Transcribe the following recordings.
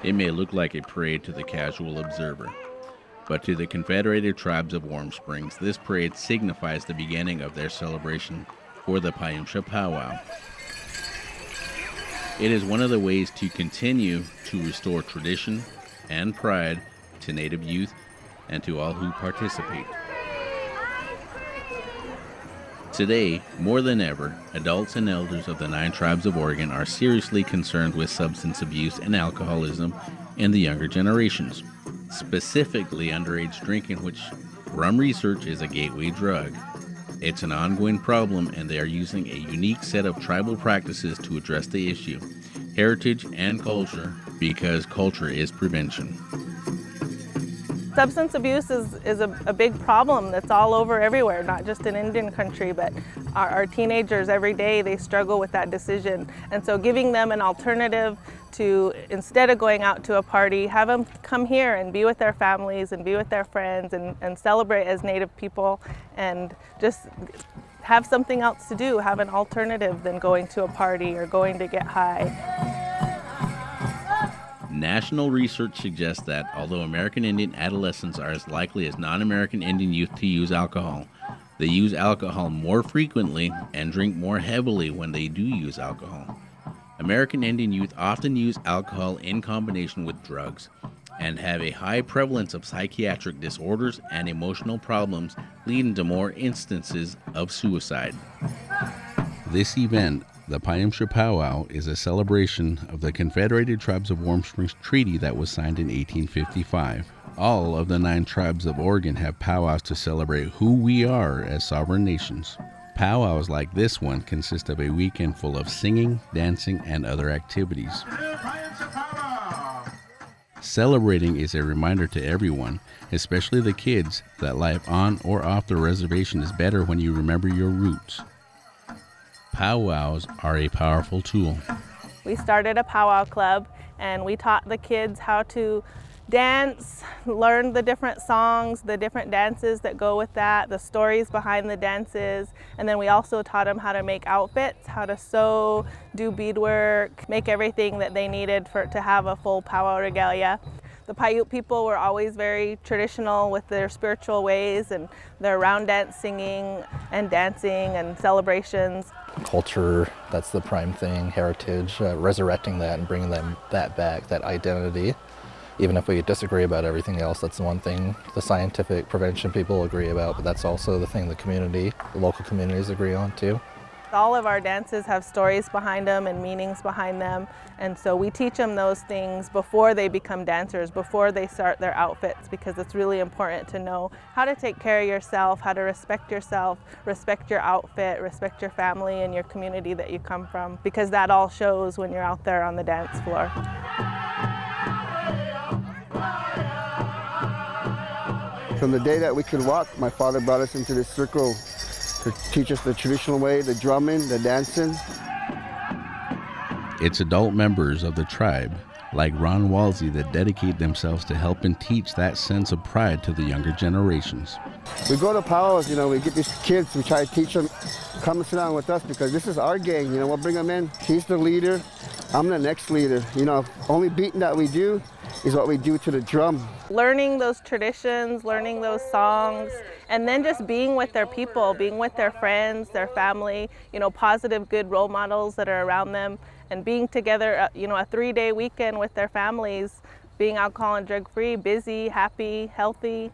It may look like a parade to the casual observer, but to the Confederated Tribes of Warm Springs, this parade signifies the beginning of their celebration for the Payumsha Powwow. It is one of the ways to continue to restore tradition and pride to Native youth and to all who participate. Today, more than ever, adults and elders of the 9 tribes of Oregon are seriously concerned with substance abuse and alcoholism in the younger generations, specifically underage drinking, which from research is a gateway drug. It's an ongoing problem, and they are using a unique set of tribal practices to address the issue, heritage and culture, because culture is prevention. Substance abuse is a big problem that's all over everywhere, not just in Indian country, but our teenagers every day, they struggle with that decision. And so giving them an alternative to, instead of going out to a party, have them come here and be with their families and be with their friends and celebrate as Native people and just have something else to do, have an alternative than going to a party or going to get high. National research suggests that although American Indian adolescents are as likely as non-American Indian youth to use alcohol, they use alcohol more frequently and drink more heavily when they do use alcohol. American Indian youth often use alcohol in combination with drugs and have a high prevalence of psychiatric disorders and emotional problems, leading to more instances of suicide. This event, the Payumsha Powwow, is a celebration of the Confederated Tribes of Warm Springs Treaty that was signed in 1855. All of the 9 tribes of Oregon have powwows to celebrate who we are as sovereign nations. Powwows like this one consist of a weekend full of singing, dancing, and other activities. Celebrating is a reminder to everyone, especially the kids, that life on or off the reservation is better when you remember your roots. Powwows are a powerful tool. We started a powwow club and we taught the kids how to dance, learn the different songs, the different dances that go with that, the stories behind the dances, and then we also taught them how to make outfits, how to sew, do beadwork, make everything that they needed to have a full powwow regalia. The Paiute people were always very traditional with their spiritual ways and their round dance singing and dancing and celebrations. Culture, that's the prime thing, heritage, resurrecting that and bringing that back, that identity. Even if we disagree about everything else, that's the one thing the scientific prevention people agree about, but that's also the thing the local communities agree on too. All of our dances have stories behind them and meanings behind them, and so we teach them those things before they become dancers, before they start their outfits, because it's really important to know how to take care of yourself, how to respect yourself, respect your outfit, respect your family and your community that you come from, because that all shows when you're out there on the dance floor. From the day that we could walk, my father brought us into this circle to teach us the traditional way, the drumming, the dancing. It's adult members of the tribe, like Ron Walsey, that dedicate themselves to help and teach that sense of pride to the younger generations. We go to powwows, we get these kids, we try to teach them, come and sit down with us because this is our gang, we'll bring them in. He's the leader, I'm the next leader. Only beating that we do is what we do to the drum. Learning those traditions, learning those songs, and then just being with their people, being with their friends, their family, positive, good role models that are around them, and being together, a 3-day weekend with their families, being alcohol and drug-free, busy, happy, healthy,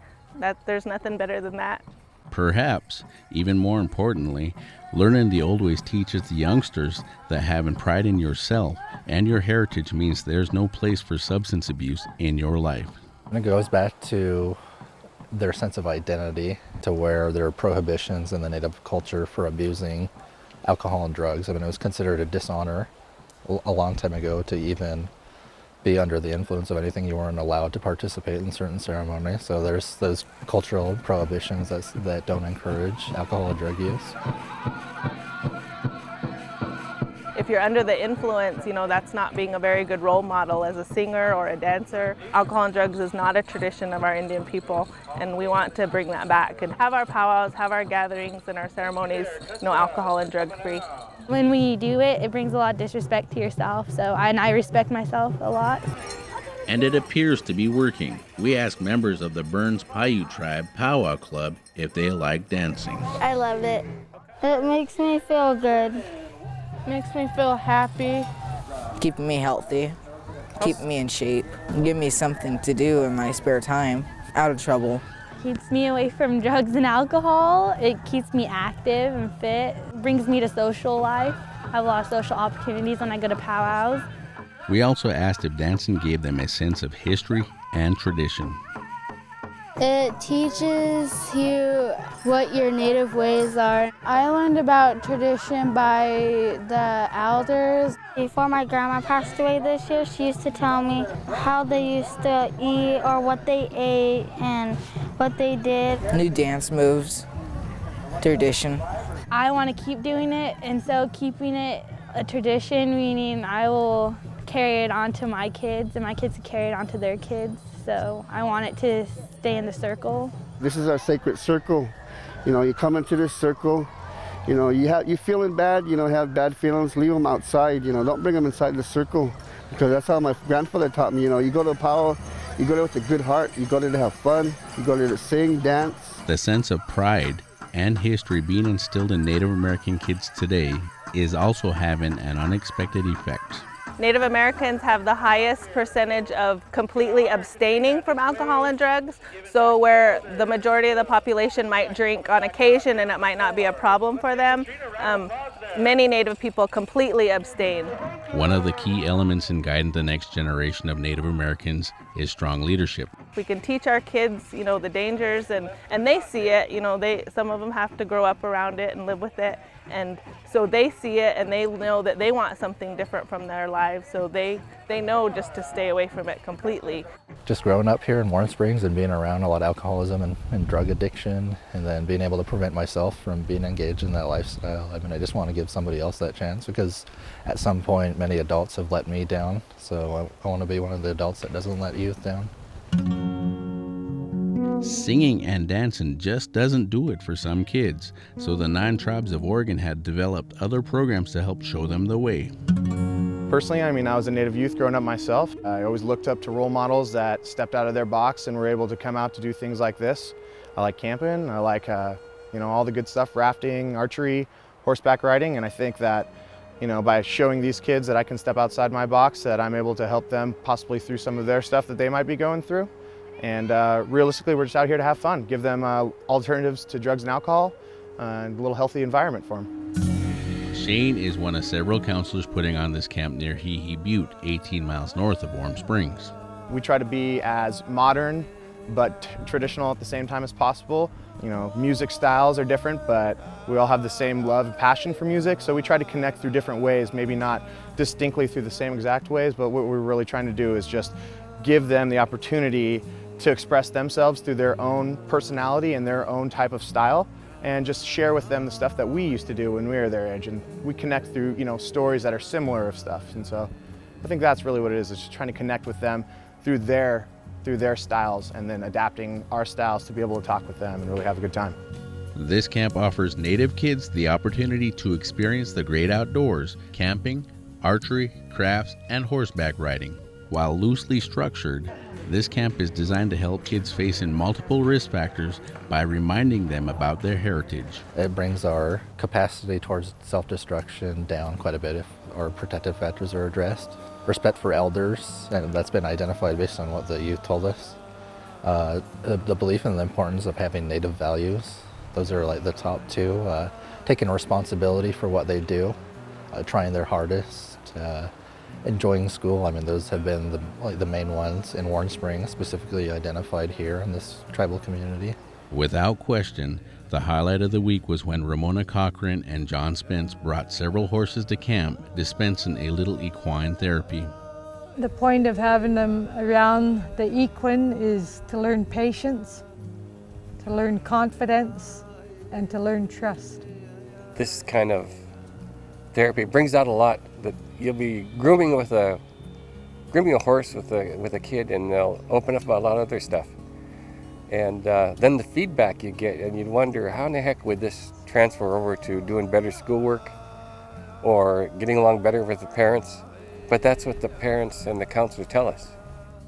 there's nothing better than that. Perhaps, even more importantly, learning the old ways teaches the youngsters that having pride in yourself and your heritage means there's no place for substance abuse in your life. And it goes back to their sense of identity, to where there are prohibitions in the Native culture for abusing alcohol and drugs. It was considered a dishonor a long time ago to even be under the influence of anything. You weren't allowed to participate in certain ceremonies. So there's those cultural prohibitions that don't encourage alcohol and drug use. If you're under the influence, that's not being a very good role model as a singer or a dancer. Alcohol and drugs is not a tradition of our Indian people, and we want to bring that back and have our powwows, have our gatherings and our ceremonies, alcohol and drug free. When we do it, it brings a lot of disrespect to yourself, and I respect myself a lot. and it appears to be working. We asked members of the Burns Paiute Tribe Powwow Club if they like dancing. I love it. It makes me feel good. Makes me feel happy. Keeping me healthy, keeping me in shape, give me something to do in my spare time, out of trouble. Keeps me away from drugs and alcohol. It keeps me active and fit. Brings me to social life. I have a lot of social opportunities when I go to powwows. We also asked if dancing gave them a sense of history and tradition. It teaches you what your native ways are. I learned about tradition by the elders. Before my grandma passed away this year, she used to tell me how they used to eat or what they ate and what they did. New dance moves, tradition. I want to keep doing it, and so keeping it a tradition, meaning I will carry it on to my kids, and my kids will carry it on to their kids. So I want it to stay in the circle. This is our sacred circle. You know, you come into this circle, you know, you feeling bad, you know, have bad feelings, leave them outside, you know, don't bring them inside the circle, because that's how my grandfather taught me, you know, you go to a powwow, you go there with a good heart, you go there to have fun, you go there to sing, dance. The sense of pride and history being instilled in Native American kids today is also having an unexpected effect. Native Americans have the highest percentage of completely abstaining from alcohol and drugs. So where the majority of the population might drink on occasion and it might not be a problem for them, many Native people completely abstain. One of the key elements in guiding the next generation of Native Americans is strong leadership. We can teach our kids, you know, the dangers, and they see it. You know, some of them have to grow up around it and live with it, and so they see it and they know that they want something different from their lives. So they know just to stay away from it completely. Just growing up here in Warm Springs and being around a lot of alcoholism and drug addiction, and then being able to prevent myself from being engaged in that lifestyle. I mean, I just want to give somebody else that chance, because at some point many adults have let me down. So I want to be one of the adults that doesn't let youth down. Singing and dancing just doesn't do it for some kids, so the 9 tribes of Oregon had developed other programs to help show them the way. Personally, I mean, I was a Native youth growing up myself. I always looked up to role models that stepped out of their box and were able to come out to do things like this. I like camping, I like you know, all the good stuff, rafting, archery, horseback riding, and I think that, you know, by showing these kids that I can step outside my box, that I'm able to help them possibly through some of their stuff that they might be going through. And realistically, we're just out here to have fun, give them alternatives to drugs and alcohol, and a little healthy environment for them. Shane is one of several counselors putting on this camp near Hee Hee Butte, 18 miles north of Warm Springs. We try to be as modern but traditional at the same time as possible. You know, music styles are different, but we all have the same love and passion for music, so we try to connect through different ways, maybe not distinctly through the same exact ways, but what we're really trying to do is just give them the opportunity to express themselves through their own personality and their own type of style, and just share with them the stuff that we used to do when we were their age. And we connect through, you know, stories that are similar of stuff. And so I think that's really what it is just trying to connect with them through their styles, and then adapting our styles to be able to talk with them and really have a good time. This camp offers Native kids the opportunity to experience the great outdoors, camping, archery, crafts, and horseback riding. While loosely structured, this camp is designed to help kids facing multiple risk factors by reminding them about their heritage. It brings our capacity towards self-destruction down quite a bit if our protective factors are addressed. Respect for elders, and that's been identified based on what the youth told us. The belief in the importance of having Native values. Those are like the top 2. Taking responsibility for what they do, trying their hardest, enjoying school. I mean, those have been the main ones in Warm Springs, specifically identified here in this tribal community. Without question, the highlight of the week was when Ramona Cochran and John Spence brought several horses to camp, dispensing a little equine therapy. The point of having them around the equine is to learn patience, to learn confidence, and to learn trust. This kind of therapy brings out a lot. That you'll be grooming a horse with a kid, and they'll open up about a lot of other stuff. And then the feedback you get, and you'd wonder, how in the heck would this transfer over to doing better schoolwork or getting along better with the parents? But that's what the parents and the counselors tell us.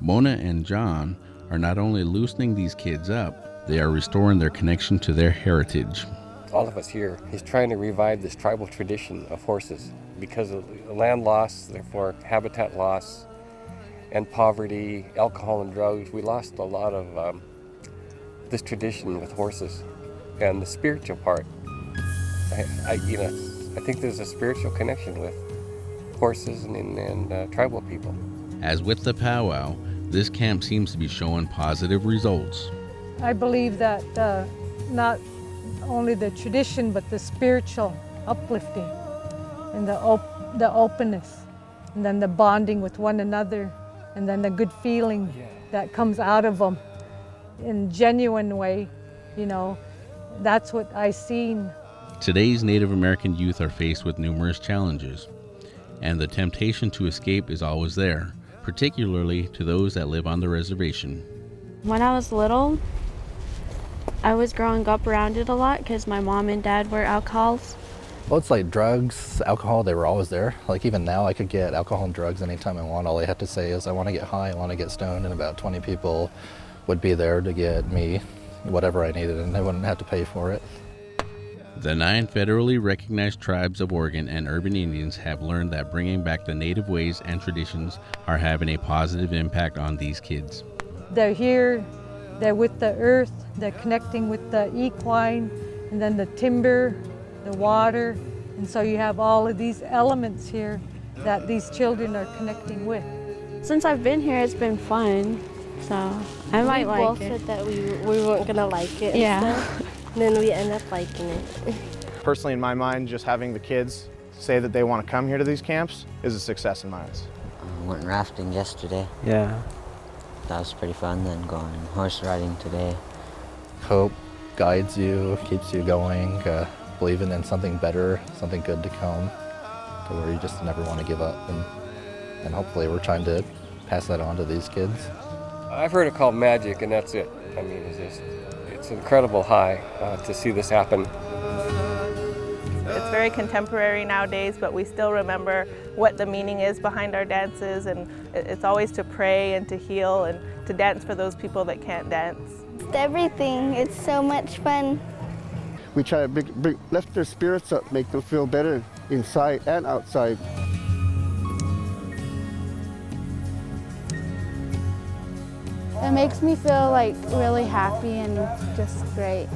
Mona and John are not only loosening these kids up, they are restoring their connection to their heritage. All of us here is trying to revive this tribal tradition of horses because of land loss, therefore habitat loss, and poverty, alcohol and drugs. We lost a lot of this tradition with horses and the spiritual part. I think there's a spiritual connection with horses and tribal people. As with the powwow, this camp seems to be showing positive results. I believe that not only the tradition, but the spiritual uplifting and the openness, and then the bonding with one another, and then the good feeling that comes out of them in genuine way, that's what I seen. Today's Native American youth are faced with numerous challenges, and the temptation to escape is always there, particularly to those that live on the reservation. When I was little, I was growing up around it a lot because my mom and dad were alcoholics. Well, it's like drugs, alcohol, they were always there. Like even now I could get alcohol and drugs anytime I want. All I had to say is I want to get high, I want to get stoned, and about 20 people would be there to get me whatever I needed, and I wouldn't have to pay for it. The 9 federally recognized tribes of Oregon and urban Indians have learned that bringing back the native ways and traditions are having a positive impact on these kids. They're here, they're with the earth, they're connecting with the equine, and then the timber, the water, and so you have all of these elements here that these children are connecting with. Since I've been here, it's been fun, so I might like it. We both said that we weren't gonna like it. Yeah. And then we end up liking it. Personally, in my mind, just having the kids say that they want to come here to these camps is a success in my eyes. Went rafting yesterday. Yeah. That was pretty fun. Then going horse riding today. Hope guides you, keeps you going, believing in something better, something good to come, to where you just never want to give up. And hopefully we're trying to pass that on to these kids. I've heard it called magic, and that's it. I mean, it's an incredible high to see this happen. It's very contemporary nowadays, but we still remember what the meaning is behind our dances, and it's always to pray and to heal and to dance for those people that can't dance. It's everything. It's so much fun. We try to lift their spirits up, make them feel better inside and outside. It makes me feel like really happy and just great.